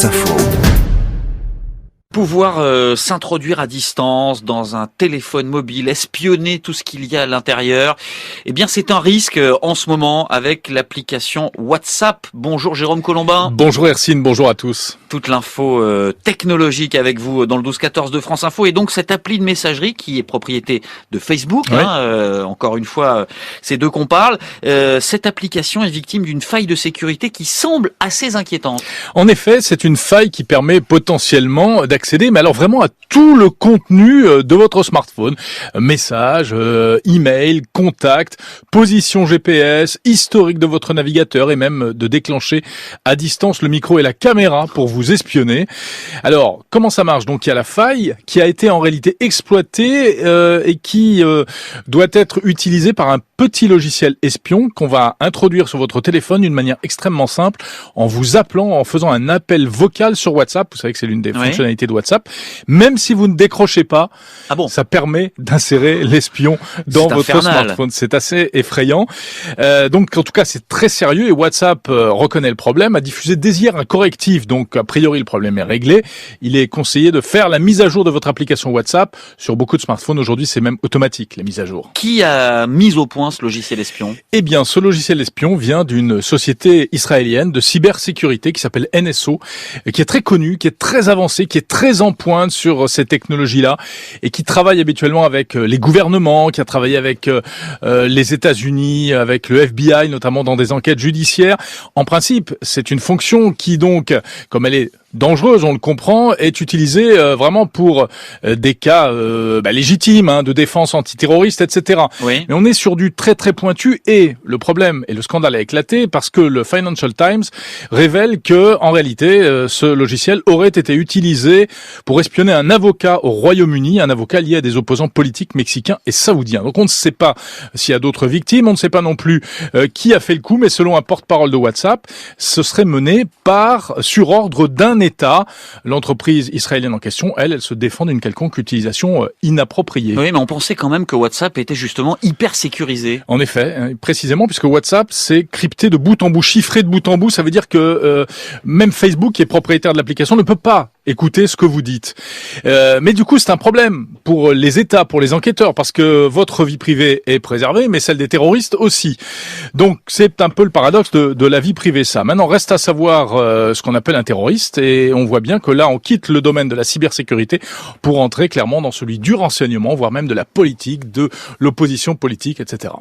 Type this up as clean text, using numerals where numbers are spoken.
France Info. Pouvoir s'introduire à distance dans un téléphone mobile, espionner tout ce qu'il y a à l'intérieur, eh bien c'est un risque en ce moment avec l'application WhatsApp. Bonjour Jérôme Colombin. Bonjour Hercine, bonjour à tous. Toute l'info technologique avec vous dans le 12-14 de France Info, et donc cette appli de messagerie qui est propriété de Facebook, oui. Encore une fois c'est d'eux qu'on parle, cette application est victime d'une faille de sécurité qui semble assez inquiétante. En effet, c'est une faille qui permet potentiellement d'accéder, mais alors vraiment à tout le contenu de votre smartphone. Messages, email, contacts, position GPS, historique de votre navigateur et même de déclencher à distance le micro et la caméra pour vous espionner. Alors, comment ça marche? Donc, il y a la faille qui a été en réalité exploitée et qui doit être utilisée par un petit logiciel espion qu'on va introduire sur votre téléphone d'une manière extrêmement simple en vous appelant, en faisant un appel vocal sur WhatsApp. Vous savez que c'est l'une des fonctionnalités de WhatsApp. Même si vous ne décrochez pas, ça permet d'insérer l'espion dans votre smartphone. C'est assez effrayant. Donc, en tout cas, c'est très sérieux et WhatsApp reconnaît le problème, a diffusé dès hier un correctif. Donc, a priori, le problème est réglé. Il est conseillé de faire la mise à jour de votre application WhatsApp. Sur beaucoup de smartphones, aujourd'hui, c'est même automatique, la mise à jour. Qui a mis au point ce logiciel espion? Eh bien, ce logiciel espion vient d'une société israélienne de cybersécurité qui s'appelle NSO, qui est très connue, qui est très avancée, qui est très en pointe sur ces technologies-là et qui travaille habituellement avec les gouvernements, qui a travaillé avec les États-Unis, avec le FBI, notamment dans des enquêtes judiciaires. En principe, c'est une fonction qui donc, comme elle est dangereuse, on le comprend, est utilisée vraiment pour des cas légitimes, de défense antiterroriste, etc. Oui. Mais on est sur du très très pointu et le problème et le scandale a éclaté parce que le Financial Times révèle que en réalité ce logiciel aurait été utilisé pour espionner un avocat au Royaume-Uni, un avocat lié à des opposants politiques mexicains et saoudiens. Donc on ne sait pas s'il y a d'autres victimes, on ne sait pas non plus qui a fait le coup, mais selon un porte-parole de WhatsApp, ce serait mené sur ordre d'un État. L'entreprise israélienne en question, elle se défend d'une quelconque utilisation inappropriée. Oui, mais on pensait quand même que WhatsApp était justement hyper sécurisé. En effet, précisément, puisque WhatsApp, c'est crypté de bout en bout, chiffré de bout en bout. Ça veut dire que même Facebook, qui est propriétaire de l'application, ne peut pas écouter ce que vous dites. Mais du coup, c'est un problème pour les États, pour les enquêteurs, parce que votre vie privée est préservée, mais celle des terroristes aussi. Donc, c'est un peu le paradoxe de la vie privée, ça. Maintenant, reste à savoir ce qu'on appelle un terroriste, et on voit bien que là, on quitte le domaine de la cybersécurité pour entrer clairement dans celui du renseignement, voire même de la politique, de l'opposition politique, etc.